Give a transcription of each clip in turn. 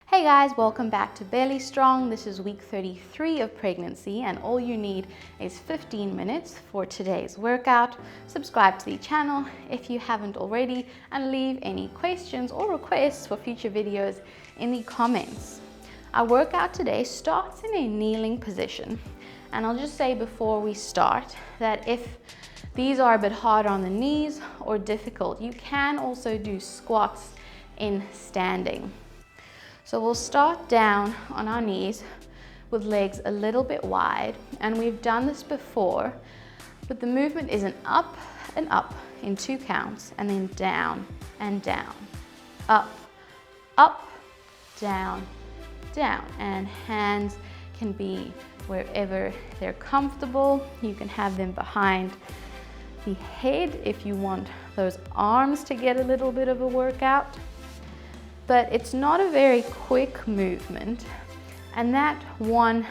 Hey guys, welcome back to Barely Strong. This is week 33 of pregnancy and all you need is 15 minutes for today's workout. Subscribe to the channel if you haven't already and leave any questions or requests for future videos in the comments. Our workout today starts in a kneeling position, and I'll just say before we start that if these are a bit hard on the knees or difficult, you can also do squats in standing. So we'll start down on our knees with legs a little bit wide, and we've done this before, but the movement is an up and up in 2 counts, and then down and down, up, up, down, down, and hands can be wherever they're comfortable. You can have them behind the head if you want those arms to get a little bit of a workout. But it's not a very quick movement, and that 1,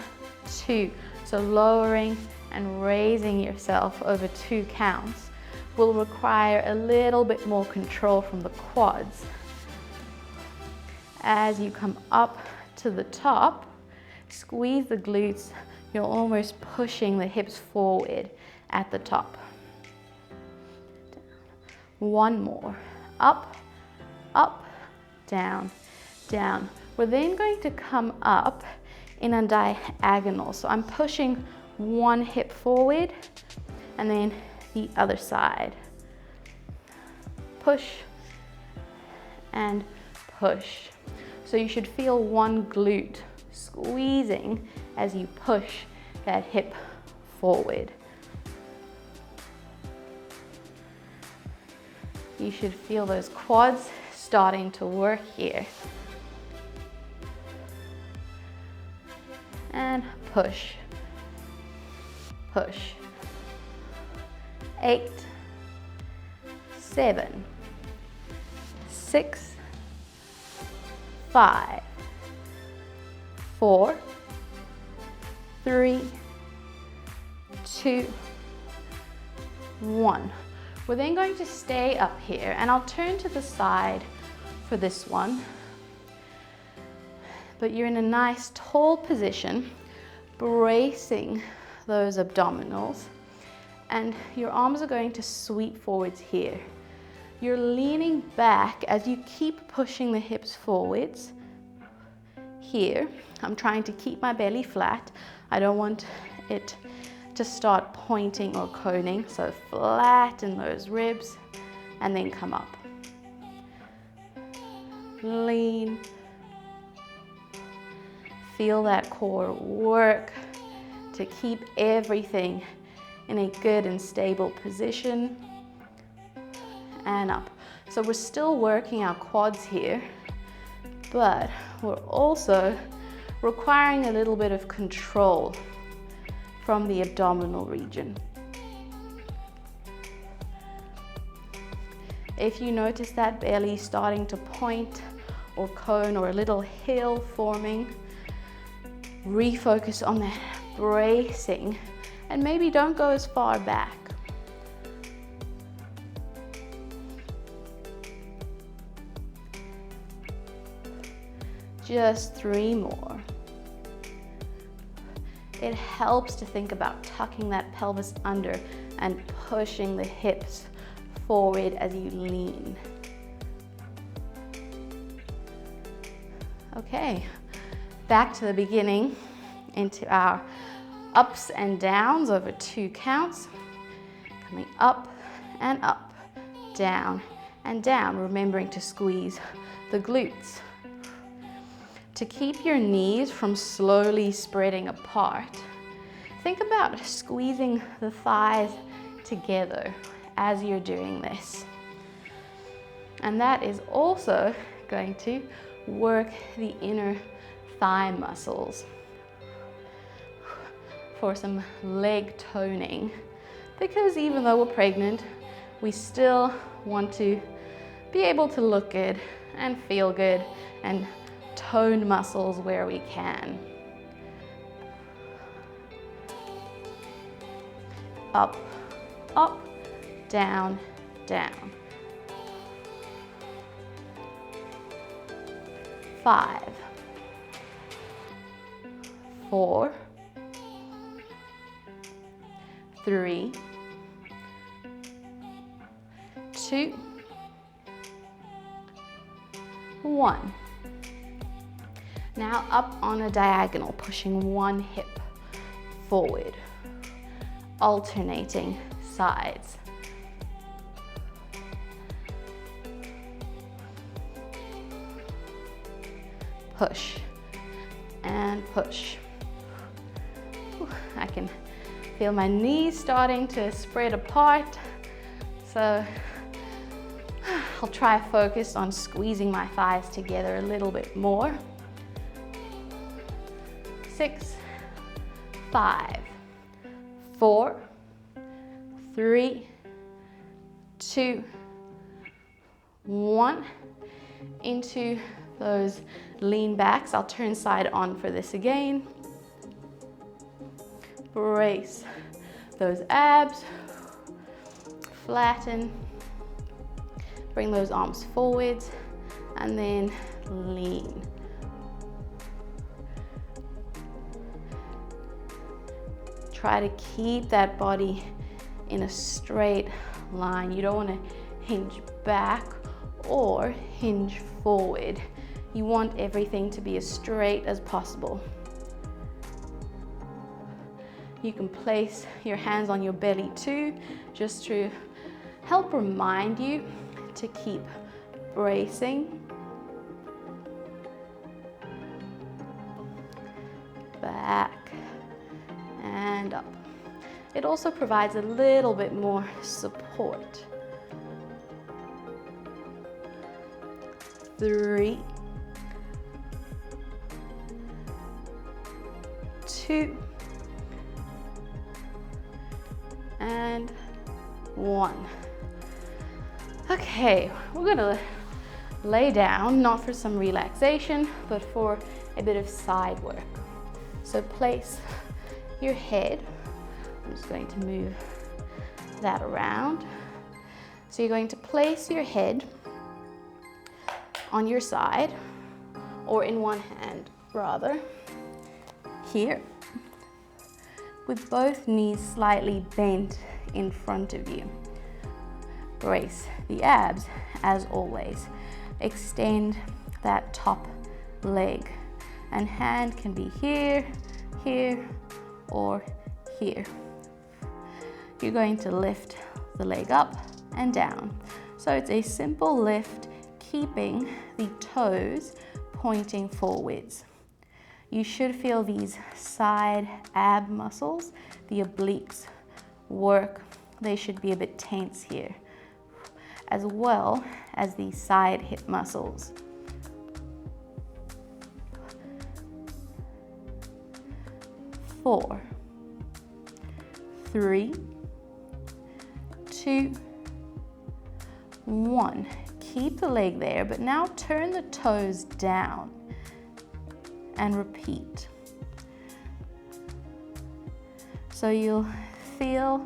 2, so lowering and raising yourself over 2 counts will require a little bit more control from the quads. As you come up to the top, squeeze the glutes, you're almost pushing the hips forward at the top. 1 more, up, up, down, down. We're then going to come up in a diagonal. So I'm pushing 1 hip forward and then the other side. Push and push. So you should feel 1 glute squeezing as you push that hip forward. You should feel those quads starting to work here. And push, push. 8, 7, 6, 5, 4, 3, 2, 1. We're then going to stay up here, and I'll turn to the side for this one. But you're in a nice tall position, bracing those abdominals, and your arms are going to sweep forwards here. You're leaning back as you keep pushing the hips forwards. Here, I'm trying to keep my belly flat. I don't want it to start pointing or coning, so flatten those ribs and then come up. Lean. Feel that core work to keep everything in a good and stable position. And up. So we're still working our quads here, but we're also requiring a little bit of control from the abdominal region. If you notice that belly starting to point or cone or a little hill forming, refocus on that bracing and maybe don't go as far back. Just 3 more. It helps to think about tucking that pelvis under and pushing the hips forward as you lean. Okay, back to the beginning into our ups and downs over 2 counts. Coming up and up, down and down, remembering to squeeze the glutes. To keep your knees from slowly spreading apart, think about squeezing the thighs together as you're doing this. And that is also going to work the inner thigh muscles for some leg toning, because even though we're pregnant, we still want to be able to look good and feel good and tone muscles where we can. Up, up, down, down. 5, 4, 3, 2, 1. Now up on a diagonal, pushing one hip forward, alternating sides. Push and push. I can feel my knees starting to spread apart, so I'll try focus on squeezing my thighs together a little bit more. 6, 5, 4, 3, 2, 1. Into those lean backs. I'll turn side on for this again. Brace those abs, flatten, bring those arms forwards, and then lean. Try to keep that body in a straight line. You don't want to hinge back or hinge forward. You want everything to be as straight as possible. You can place your hands on your belly too, just to help remind you to keep bracing. Back and up. It also provides a little bit more support. 3, 2, and 1. Okay, we're gonna lay down, not for some relaxation, but for a bit of side work. So place your head. I'm just going to move that around. So you're going to place your head on your side, or in one hand rather, here, with both knees slightly bent in front of you. Brace the abs as always. Extend that top leg, and hand can be here, here, or here. You're going to lift the leg up and down. So it's a simple lift, keeping the toes pointing forwards. You should feel these side ab muscles, the obliques, work. They should be a bit tense here, as well as the side hip muscles. 4, 3, 2, 1. Keep the leg there, but now turn the toes down and repeat. So you'll feel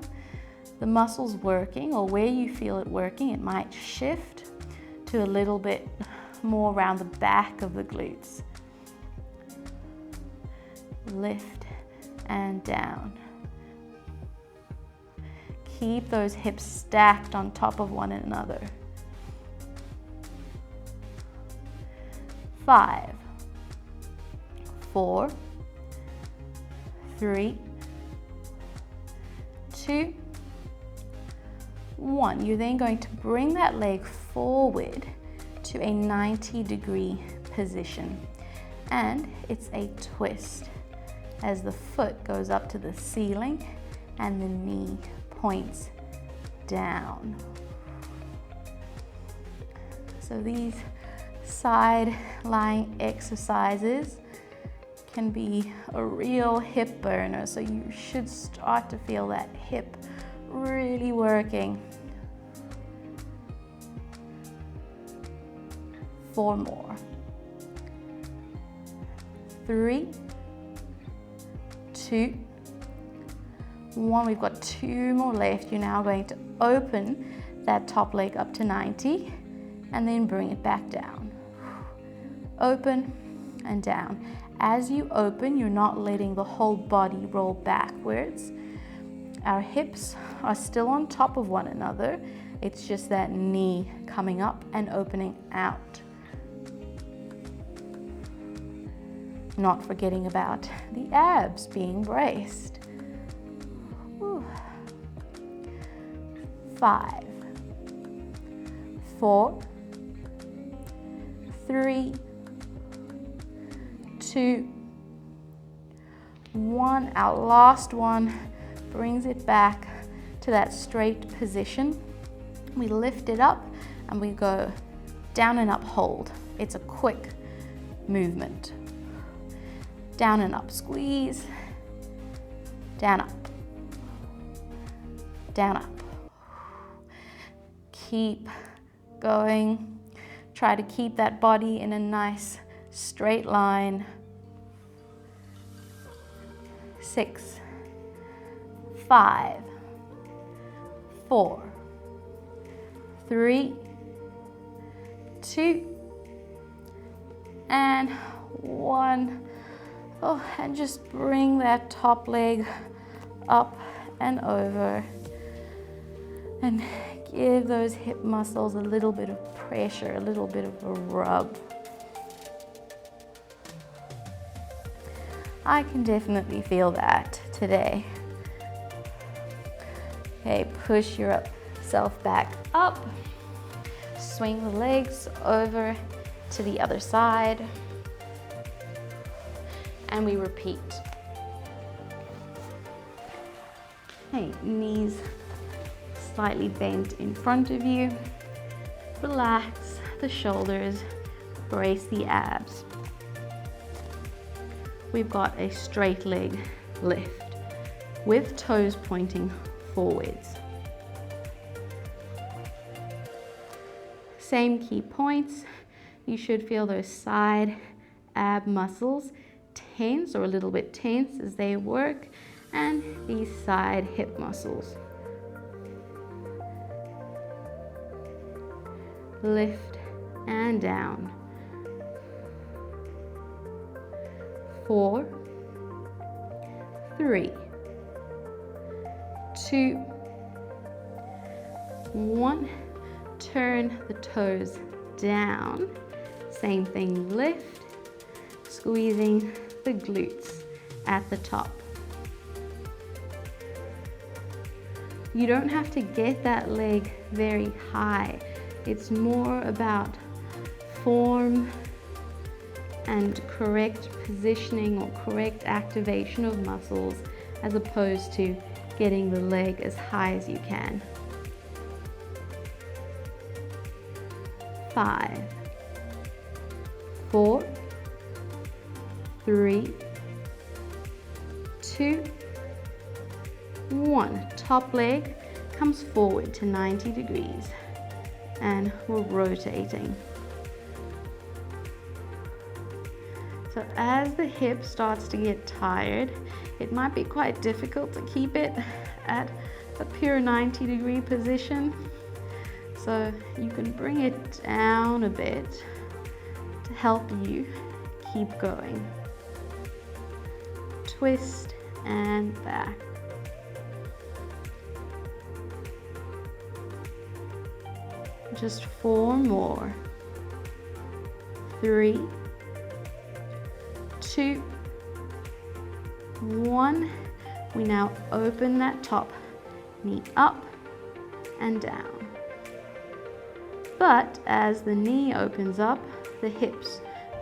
the muscles working, or where you feel it working, it might shift to a little bit more around the back of the glutes. Lift and down. Keep those hips stacked on top of one another. 5, 4, 3, 2, 1. You're then going to bring that leg forward to a 90-degree position, and it's a twist as the foot goes up to the ceiling and the knee points down. So these side lying exercises can be a real hip burner, so you should start to feel that hip really working. 4 more. 3, 2, 1. We've got 2 more left. You're now going to open that top leg up to 90 and then bring it back down. Open and down. As you open, you're not letting the whole body roll backwards. Our hips are still on top of one another. It's just that knee coming up and opening out. Not forgetting about the abs being braced. Whew. 5, 4, 3, 2, 1. Our last one brings it back to that straight position. We lift it up and we go down and up, hold. It's a quick movement. Down and up, squeeze. Down, up. Down, up. Keep going. Try to keep that body in a nice straight line. 6, 5, 4, 3, 2, and 1. Oh, and just bring that top leg up and over and give those hip muscles a little bit of pressure, a little bit of a rub. I can definitely feel that today. Okay, push yourself back up. Swing the legs over to the other side. And we repeat. Okay, knees slightly bent in front of you. Relax the shoulders, brace the abs. We've got a straight leg lift with toes pointing forwards. Same key points. You should feel those side ab muscles tense or a little bit tense as they work, and these side hip muscles. Lift and down. 4, 3, 2, 1. Turn the toes down. Same thing, lift, squeezing the glutes at the top. You don't have to get that leg very high. It's more about form and correct positioning or correct activation of muscles as opposed to getting the leg as high as you can. 5, 4, 3, 2, 1. Top leg comes forward to 90 degrees and we're rotating. So as the hip starts to get tired, it might be quite difficult to keep it at a pure 90-degree position. So you can bring it down a bit to help you keep going. Twist and back. Just 4 more. 3, 2, 1. We now open that top knee up and down. But as the knee opens up, the hips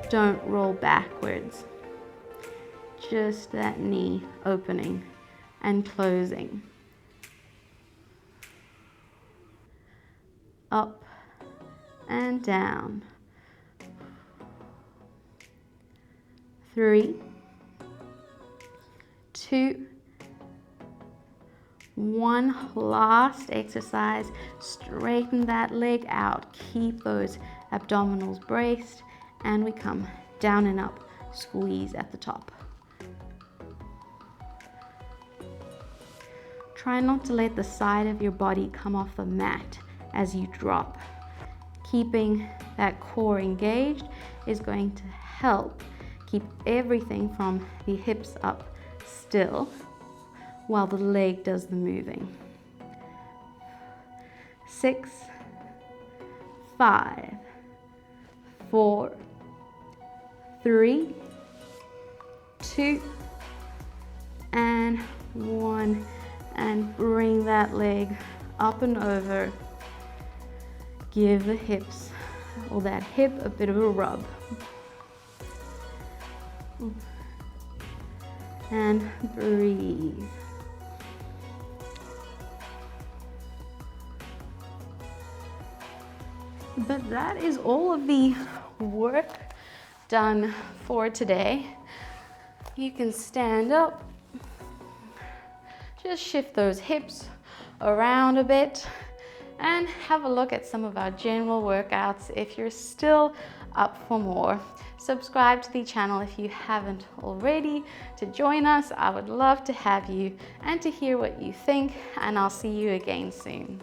don't roll backwards. Just that knee opening and closing. Up and down. 3, 2, 1. Last exercise. Straighten that leg out. Keep those abdominals braced. And we come down and up. Squeeze at the top. Try not to let the side of your body come off the mat as you drop. Keeping that core engaged is going to help Keep everything from the hips up still while the leg does the moving. 6, 5, 4, 3, 2, and 1. And bring that leg up and over. Give the hips or that hip a bit of a rub. And breathe. But that is all of the work done for today. You can stand up, just shift those hips around a bit and have a look at some of our general workouts if you're still up for more. Subscribe to the channel if you haven't already to join us. I would love to have you and to hear what you think, and I'll see you again soon.